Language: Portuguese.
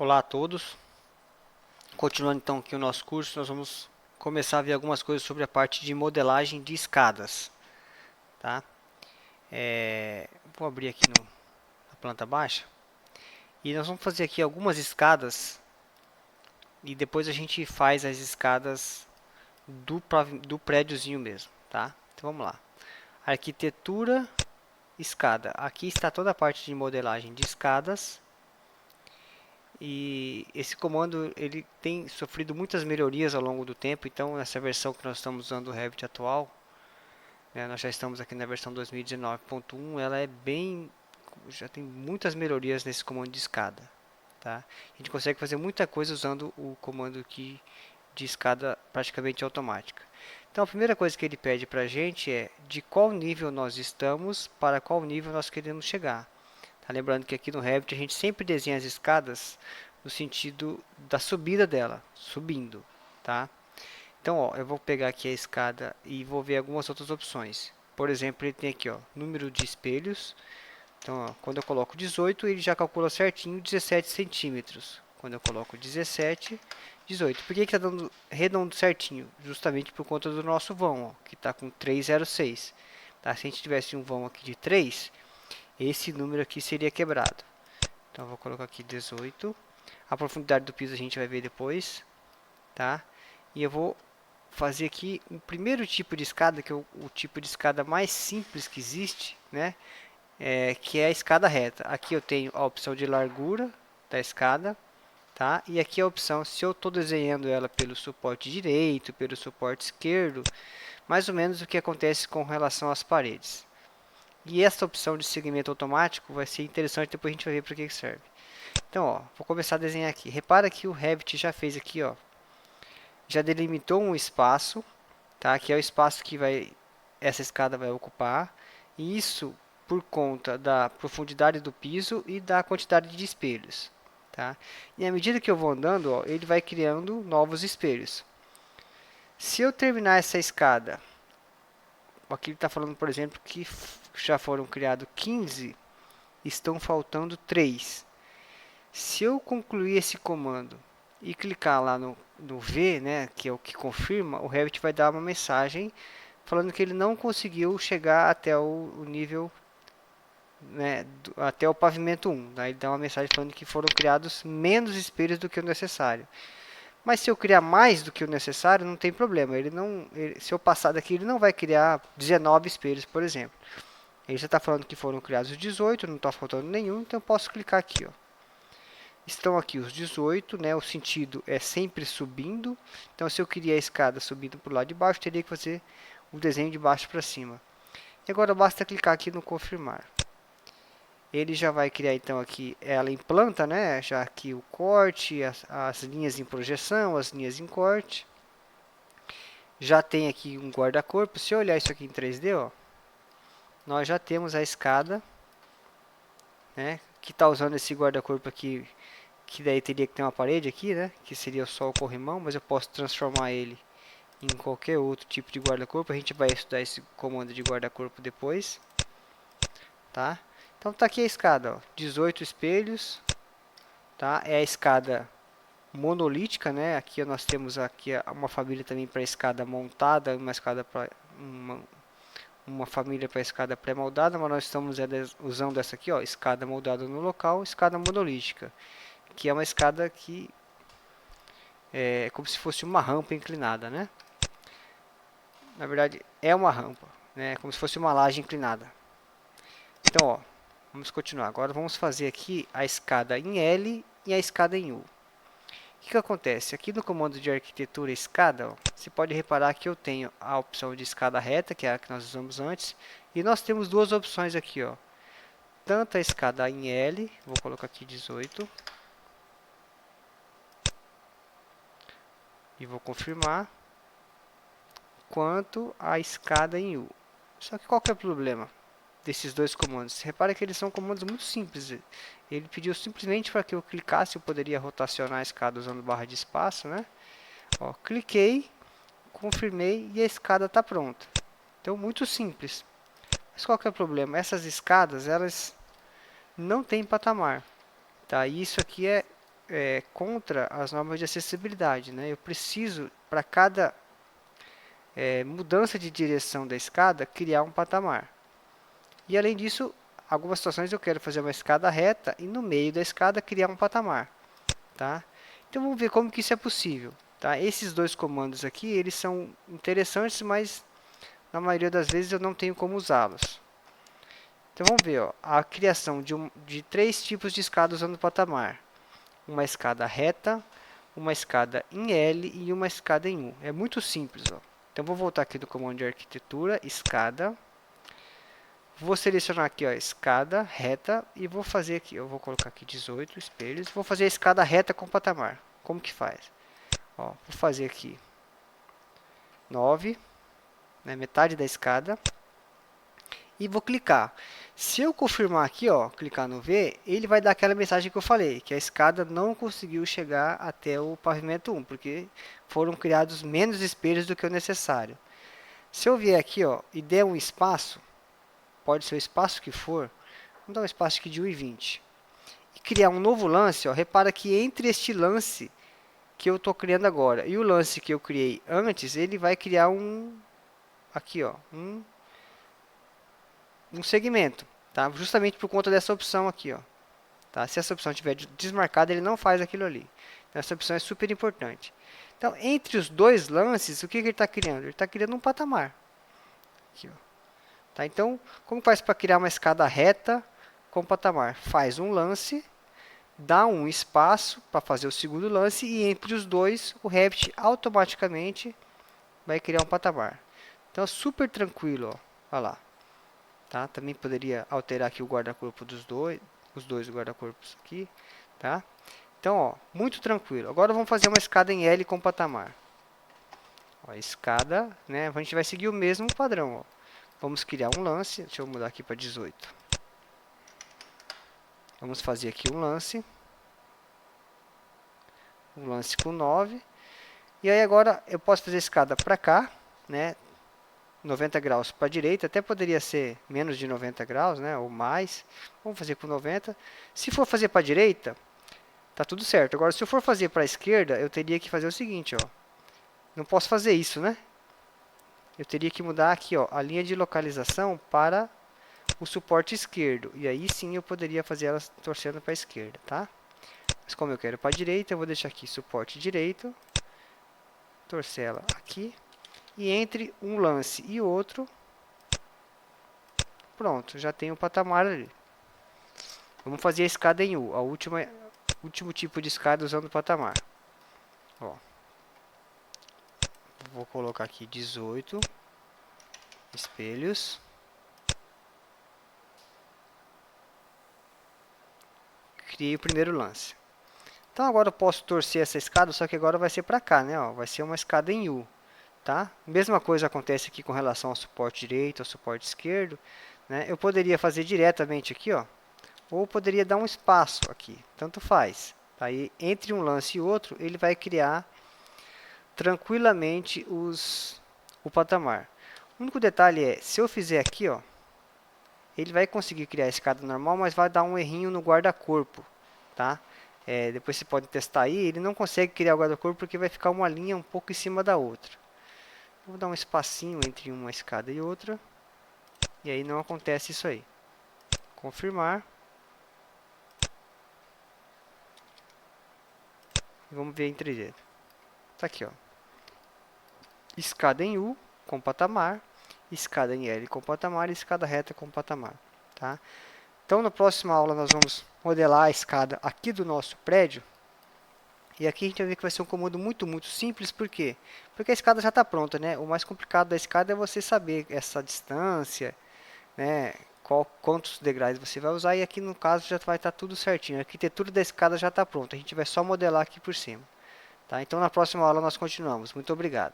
Olá a todos. Continuando então aqui o nosso curso, nós vamos começar a ver algumas coisas sobre a parte de modelagem de escadas, tá? Vou abrir aqui na planta baixa e nós vamos fazer aqui algumas escadas e depois a gente faz as escadas do prédiozinho mesmo, tá? Então vamos lá. Arquitetura, escada. Aqui está toda a parte de modelagem de escadas. E esse comando ele tem sofrido muitas melhorias ao longo do tempo, então nessa versão que nós estamos usando o Revit atual, né, nós já estamos aqui na versão 2019.1, ela é já tem muitas melhorias nesse comando de escada, tá? A gente consegue fazer muita coisa usando o comando aqui de escada praticamente automática. Então a primeira coisa que ele pede para a gente é de qual nível nós estamos para qual nível nós queremos chegar. Tá, lembrando que aqui no Revit a gente sempre desenha as escadas no sentido da subida dela, subindo, tá? Então, ó, eu vou pegar aqui a escada e vou ver algumas outras opções. Por exemplo, ele tem aqui, ó, número de espelhos. Então, ó, quando eu coloco 18, ele já calcula certinho 17 centímetros. Quando eu coloco 17, 18. Por que está dando redondo certinho? Justamente por conta do nosso vão, ó, que está com 306. Tá? Se a gente tivesse um vão aqui de 3, esse número aqui seria quebrado. Então, eu vou colocar aqui 18. A profundidade do piso a gente vai ver depois, tá? E eu vou fazer aqui o primeiro tipo de escada, que é o tipo de escada mais simples que existe, né? Que é a escada reta. Aqui eu tenho a opção de largura da escada, tá? E aqui a opção, se eu estou desenhando ela pelo suporte direito, pelo suporte esquerdo, mais ou menos o que acontece com relação às paredes. E essa opção de segmento automático vai ser interessante, depois a gente vai ver para que serve. Então, ó, vou começar a desenhar aqui. Repara que o Revit já fez aqui, ó, já delimitou um espaço, tá? Que é o espaço que essa escada vai ocupar. E isso por conta da profundidade do piso e da quantidade de espelhos, tá? E à medida que eu vou andando, ó, ele vai criando novos espelhos. Se eu terminar essa escada, aqui ele está falando, por exemplo, que já foram criados 15, estão faltando 3. Se eu concluir esse comando e clicar lá no V, né, que é o que confirma, o Revit vai dar uma mensagem falando que ele não conseguiu chegar até o nível, né, até o pavimento 1. Daí ele dá uma mensagem falando que foram criados menos espelhos do que o necessário. Mas se eu criar mais do que o necessário, não tem problema. Se eu passar daqui, ele não vai criar 19 espelhos, por exemplo. Ele já está falando que foram criados 18, não está faltando nenhum, então eu posso clicar aqui, ó. Estão aqui os 18, né? O sentido é sempre subindo. Então, se eu queria a escada subindo para o lado de baixo, teria que fazer o desenho de baixo para cima. E agora basta clicar aqui no confirmar. Ele já vai criar então aqui ela em planta, né? Já aqui o corte, as linhas em projeção, as linhas em corte. Já tem aqui um guarda-corpo. Se eu olhar isso aqui em 3D, ó, nós já temos a escada, né? Que está usando esse guarda-corpo aqui, que daí teria que ter uma parede aqui, né? Que seria só o corrimão, mas eu posso transformar ele em qualquer outro tipo de guarda-corpo. A gente vai estudar esse comando de guarda-corpo depois, tá? Então tá aqui a escada, ó, 18 espelhos, tá? É a escada monolítica, né? Aqui nós temos aqui uma família também para escada montada, uma escada para uma família para escada pré-moldada, mas nós estamos usando essa aqui, ó, escada moldada no local, escada monolítica, que é uma escada que é como se fosse uma rampa inclinada, né? Na verdade, é uma rampa, né? Como se fosse uma laje inclinada. Então, ó, vamos continuar. Agora vamos fazer aqui a escada em L e a escada em U. O que acontece? Aqui no comando de arquitetura escada, ó, você pode reparar que eu tenho a opção de escada reta, que é a que nós usamos antes, e nós temos duas opções aqui, ó. Tanto a escada em L, vou colocar aqui 18, e vou confirmar, quanto a escada em U. Só que qual que é o problema desses dois comandos? Repara que eles são comandos muito simples. Ele pediu simplesmente para que eu clicasse, eu poderia rotacionar a escada usando barra de espaço, né? Ó, cliquei, confirmei e a escada está pronta. Então, muito simples. Mas qual que é o problema? Essas escadas, elas não têm patamar, tá? E isso aqui é contra as normas de acessibilidade, né? Eu preciso, para cada mudança de direção da escada, criar um patamar. E além disso, algumas situações eu quero fazer uma escada reta e no meio da escada criar um patamar, tá? Então vamos ver como que isso é possível, tá? Esses dois comandos aqui, eles são interessantes, mas na maioria das vezes eu não tenho como usá-los. Então vamos ver, ó, a criação de 3 tipos de escada usando o patamar. Uma escada reta, uma escada em L e uma escada em U. É muito simples, ó. Então vou voltar aqui do comando de arquitetura, escada. Vou selecionar aqui, ó, escada reta e vou fazer aqui, eu vou colocar aqui 18 espelhos. Vou fazer a escada reta com patamar. Como que faz? Ó, vou fazer aqui 9, né, metade da escada. E vou clicar. Se eu confirmar aqui, ó, clicar no V, ele vai dar aquela mensagem que eu falei, que a escada não conseguiu chegar até o pavimento 1, porque foram criados menos espelhos do que o necessário. Se eu vier aqui, ó, e der um espaço, pode ser o espaço que for, vamos dar um espaço aqui de 1,20. E criar um novo lance, ó, repara que entre este lance que eu estou criando agora e o lance que eu criei antes, ele vai criar aqui, ó, um segmento, tá? Justamente por conta dessa opção aqui, ó. Tá? Se essa opção estiver desmarcada, ele não faz aquilo ali. Então, essa opção é super importante. Então, entre os dois lances, o que ele está criando? Ele está criando um patamar. Aqui, ó. Tá? Então, como faz para criar uma escada reta com patamar? Faz um lance, dá um espaço para fazer o segundo lance e entre os dois, o Revit automaticamente vai criar um patamar. Então, super tranquilo, ó. Olha lá. Tá? Também poderia alterar aqui o guarda-corpo dos dois, os dois guarda-corpos aqui, tá? Então, ó, muito tranquilo. Agora vamos fazer uma escada em L com patamar. Ó, escada, né? A gente vai seguir o mesmo padrão, ó. Vamos criar um lance, deixa eu mudar aqui para 18. Vamos fazer aqui um lance com 9. E aí agora eu posso fazer escada para cá, né? 90 graus para a direita, até poderia ser menos de 90 graus, né, ou mais. Vamos fazer com 90. Se for fazer para a direita, tá tudo certo. Agora, se eu for fazer para a esquerda, eu teria que fazer o seguinte, ó. Não posso fazer isso, né? Eu teria que mudar aqui, ó, a linha de localização para o suporte esquerdo. E aí sim eu poderia fazer ela torcendo para a esquerda, tá? Mas como eu quero para a direita, eu vou deixar aqui suporte direito, torcer ela aqui. E entre um lance e outro, pronto, já tem o patamar ali. Vamos fazer a escada em U, último tipo de escada usando o patamar. Ó. Vou colocar aqui 18 espelhos. Criei o primeiro lance. Então agora eu posso torcer essa escada, só que agora vai ser para cá, né? Ó, vai ser uma escada em U. Tá? Mesma coisa acontece aqui com relação ao suporte direito, ao suporte esquerdo, né? Eu poderia fazer diretamente aqui, ó, ou poderia dar um espaço aqui, tanto faz. Aí entre um lance e outro, ele vai criar tranquilamente o patamar. O único detalhe é, se eu fizer aqui, ó, ele vai conseguir criar a escada normal, mas vai dar um errinho no guarda-corpo, tá? Depois você pode testar aí, ele não consegue criar o guarda-corpo porque vai ficar uma linha um pouco em cima da outra. Vou dar um espacinho entre uma escada e outra. E aí não acontece isso aí. Confirmar. E vamos ver em 3D. Tá aqui, ó. Escada em U com patamar. Escada em L com patamar e escada reta com patamar. Tá? Então na próxima aula nós vamos modelar a escada aqui do nosso prédio. E aqui a gente vai ver que vai ser um comando muito simples, por quê? Porque a escada já está pronta, né? O mais complicado da escada é você saber essa distância, né? Quantos degraus você vai usar, e aqui no caso já vai estar tudo certinho. A arquitetura da escada já está pronta, a gente vai só modelar aqui por cima. Tá? Então na próxima aula nós continuamos. Muito obrigado.